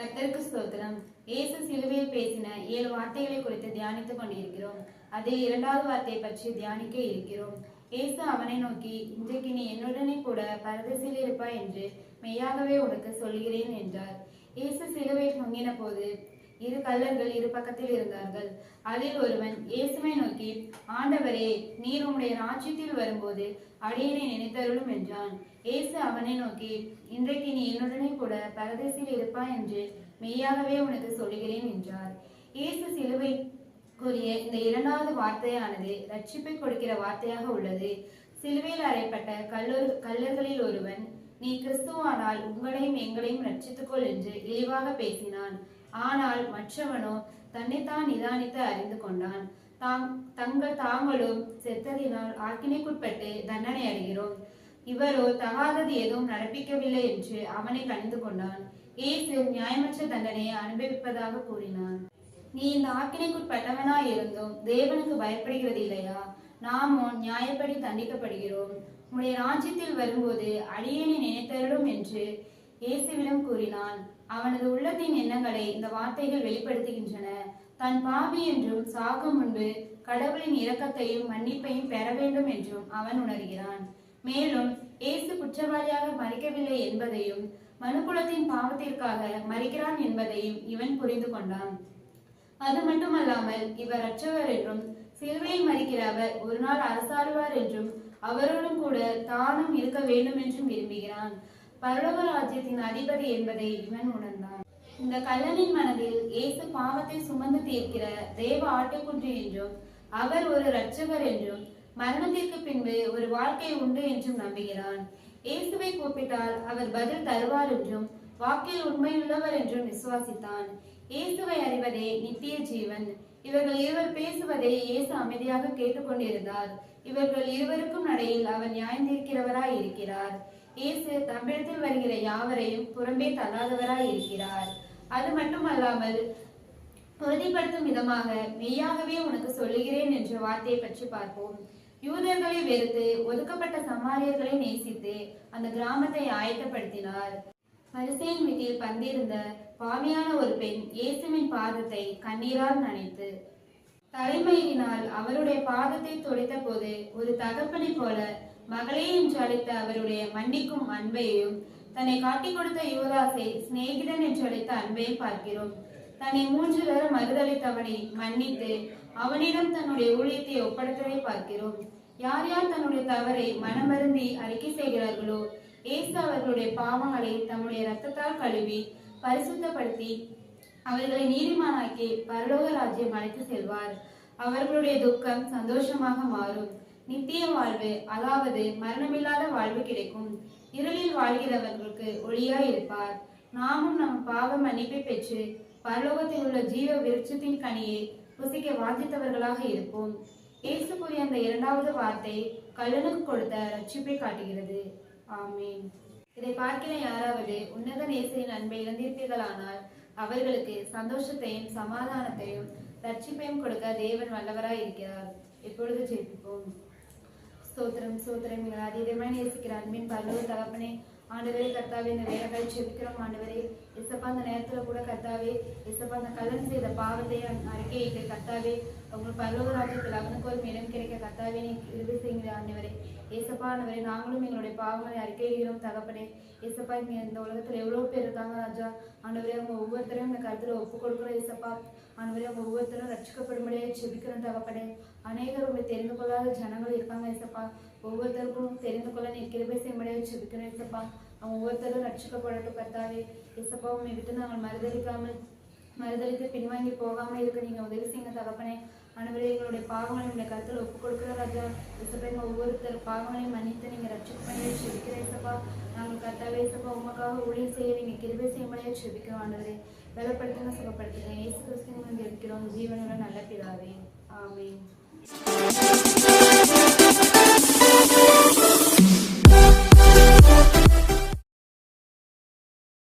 கர்த்தருக்கு ஸ்தோத்திரம். இயேசு சிலுவையில் பேசின 7 வார்த்தைகளை குறித்து தியானித்துக் கொண்டிருக்கிறோம். அதில் 2வது வார்த்தையை பற்றி தியானிக்க இருக்கிறோம். இயேசு அவனை நோக்கி, இன்றைக்கு நீ என்னுடனே கூட பரதேசில் இருப்பாய் என்று மெய்யாகவே உனக்கு சொல்கிறேன் என்றார். இயேசு சிலுவையில் தொங்கின போது 2 கள்ளர்கள் இரு பக்கத்தில் இருந்தார்கள். அதில் ஒருவன் இயேசுவை நோக்கி, ஆண்டவரே, நீர் உம்முடைய ராஜ்யத்தில் வரும்போது அடியேனை நினைத்தருளும் என்றான். இயேசு அவனை நோக்கி, இன்றைக்கு நீ என்னுடனே கூட பரதேசில் இருப்பாய் என்று மெய்யாகவே உனக்கு சொல்லுகிறேன் என்றார். இயேசு சிலுவை கூறிய இந்த 2வது வார்த்தையானது ரட்சிப்பை கொடுக்கிற வார்த்தையாக உள்ளது. சிலுவையில் அறையப்பட்ட கள்ளர்களில் ஒருவன், நீ கிறிஸ்துவானால் உங்களையும் எங்களையும் ரட்சித்துக்கொள் என்று இழிவாக பேசினான். ஆனால் மற்றவனோ தன்னைத்தான் நிதானித்து அறிந்து கொண்டான். தாங்களும் செத்ததினால் ஆக்கினைக்குட்பட்டு தண்டனை அடைகிறோம், இவரோ தகாதது எதுவும் நடப்பிக்கவில்லை என்று அவனை கணிந்து கொண்டான். இயேசு நியாயமற்ற தண்டனையை அனுபவிப்பதாக கூறினான். நீ இந்த ஆக்கினைக்குட்பட்டவனாய் இருந்தும் தேவனுக்கு பயப்படுகிறது இல்லையா? நாமோ நியாயப்படி தண்டிக்கப்படுகிறோம். உம்முடைய ராஜ்யத்தில் வரும்போது அடியேனை நினைத்தருளும் என்று இயேசுவிடம் கூறினான். அவனது உள்ளத்தின் எண்ணங்களை இந்த வார்த்தைகள் வெளிப்படுத்துகின்றன. தன் பாவி என்றும் சாகும் முன்பு கடவுளின் இரக்கத்தையும் மன்னிப்பையும் பெற வேண்டும் என்றும் அவன் உணர்கிறான். மேலும் இயேசு குற்றவாளியாக மறிக்கவில்லை என்பதையும் மனுக்குலத்தின் பாவத்திற்காக மறிக்கிறான் என்பதையும் இவன் புரிந்து கொண்டான். அது மட்டுமல்லாமல் இவர் அற்றவர் என்றும் சிலுவையில் மறிக்கிற அவர் ஒரு நாள் அரசாளுவார் என்றும் அவரோடும் கூட தானும் இருக்க வேண்டும் என்றும் விரும்புகிறான். பரலோக ராஜ்யத்தின் அதிபதி என்பதை இவன் உணர்ந்தான். இந்த கள்ளனின் மனதில் இயேசு பாவத்தை சுமந்து தீர்க்கிற தேவ ஆட்டுக்குன்று என்றும் அவர் ஒரு இரட்சகர் என்றும் மரணத்திற்கு பின்பு ஒரு வாழ்க்கை உண்டு என்றும் நம்புகிறான். இயேசுவை கூப்பிட்டால் அவர் பதில் தருவார் என்றும் வாக்கில் உண்மையுள்ளவர் என்றும் விசுவாசித்தான். இயேசுவை அறிவதே நித்திய ஜீவன். இவர்கள் இருவர் பேசுவதை இயேசு அமைதியாக கேட்டுக்கொண்டிருந்தார். இவர்கள் இருவருக்கும் நடையில் அவர் நியாயந்தீர்க்கிறவராய் இருக்கிறார். இயேசு தம்மிடத்தில் வருகிற யாவரையும் புறம்பே தள்ளாதவராய் இருக்கிறார். அது மட்டுமல்லாமல் உறுதிப்படுத்தும் விதமாக மெய்யாகவே உனக்கு சொல்லுகிறேன் என்ற வார்த்தையை பற்றி பார்ப்போம். யூதர்களை வெறுத்து ஒதுக்கப்பட்ட சமாரியர்களை நேசித்து அந்த கிராமத்தை ஆயத்தப்படுத்தினார். பரிசேயன் வீட்டில் பந்திருந்த பாவியான ஒரு பெண் இயேசுவின் பாதத்தை கண்ணீரால் நனைத்து தலைமயிரினால் அவருடைய பாதத்தை துடைத்த போது ஒரு தகப்பனை போல மகளே என்று அழைத்த அவருடைய மன்னிக்கும் அன்பையும், தன்னை காட்டிக் கொடுத்த யுவதாசை சிநேகிதன் என்று அழைத்த அன்பையும் பார்க்கிறோம். தன்னை 3 தர மறுதளித்தவனை மன்னித்து அவனிடம் தன்னுடைய ஊழியத்தை ஒப்படைத்ததை பார்க்கிறோம். யார் யார் தன்னுடைய தவறை மனமருந்தி அறிக்கை செய்கிறார்களோ, இயேசு அவர்களுடைய பாவங்களை தம்முடைய இரத்தத்தால் கழுவி பரிசுத்தப்படுத்தி அவர்களை நீதிமானாக்கி பரலோக ராஜ்யம் அழைத்து செல்வார். அவர்களுடைய துக்கம் சந்தோஷமாக மாறும். நித்திய வாழ்வு, அதாவது மரணமில்லாத வாழ்வு கிடைக்கும். இருளில் வாழ்கிறவர்களுக்கு ஒளியாய் இருப்பார். நாமும் நம் பாவ மன்னிப்பை பெற்று பரலோகத்தில் உள்ள ஜீவ விருட்சத்தின் கனியை புசிக்க வாஞ்சித்தவர்களாக இருப்போம். இயேசு கூறிய அந்த 2வது வார்த்தை கள்ளனுக்கு கொடுத்த ரட்சிப்பை காட்டுகிறது. ஆமீன். இதை பார்க்கிற யாராவது உன்னத நேசரின் அன்பை இழந்திருப்பீர்களானால் அவர்களுக்கு சந்தோஷத்தையும் சமாதானத்தையும் ரட்சிப்பையும் கொடுக்க தேவன் வல்லவராய் இருக்கிறார். இப்பொழுது ஜெபிப்போம். ஸ்தோத்திரம் ஸ்தோத்திரம். நீங்கள் அதிகமாக நேசிக்கிற அன்பின் பரலோக தகப்பனே, ஆண்டவரே கர்த்தாவே, இந்த வேலைகளை செபிக்கிறோம். ஆண்டவரே இசப்பா, அந்த நேரத்துல கூட கர்த்தாவே இசப்பா, அந்த கள்ளன் செய்த பாவத்தை அறிக்கையிட்டு கர்த்தாவே உங்கள் பரலோக ராஜ்யத்தில் அவனுக்கு ஒரு இடம் கிடைக்க கர்த்தாவே நீ கிருபை செய்கிற ஆண்டவரே. ஏசப்பா ஆண்டவரே, நாங்களும் எங்களுடைய பாவங்களை அறிக்கையிடுகிறோம் தகப்பனே. ஏசப்பா, இங்க இந்த உலகத்துல எவ்வளவு பேர் இருக்காங்க ராஜா. ஆண்டவரே, அவங்க ஒவ்வொருத்தரையும் இந்த கருத்துல ஒப்பு கொடுக்குறோம் ஏசப்பா. ஆண்டவரே, அவங்க ஒவ்வொருத்தரும் ரட்சிக்கப்படும்படியே செபிக்கிறோம் தகப்பனே. அநேகர் உங்களை தெரிந்து கொள்ளாத ஜனங்கள் இருக்காங்க ஏசப்பா. ஒவ்வொருத்தருக்கும் தெரிந்து கொள்ள நீ கிருபை செய்யும்படியே செபிக்கிறோம் ஏசப்பா. அவங்க ஒவ்வொருத்தரும் ரட்சிக்கப்படட்டும் கர்த்தாவே. ஏசப்பா, உண்மை விட்டு நாங்கள் மறுதளித்து பின்வாங்கி போகாமல் இருக்க நீங்க உதவி செய்யுங்க தகப்பனே. ஆண்டவரே, எங்களுடைய பாவங்களை உங்களுடைய கருத்தில் ஒப்பு கொடுக்குற ராஜா. ஏசப்பா, எங்க ஒவ்வொருத்தர் பாவங்களையும் மன்னித்து நீங்க ரட்சிக்கப்படியே செபிக்கிற ஏசப்பா. நாங்கள் கர்த்தாவே ஏசப்பா, உமக்காக ஊழியம் செய்ய நீங்க கிருபை செய்யும்படியே செபிக்கிறோம் ஆண்டவரே. பலப்படுத்துங்க, சுகப்படுத்துங்க. இயேசு கிறிஸ்துவின் இருக்கிறோம் ஜீவனுடன் நல்ல பிதாவே. ஆமென்.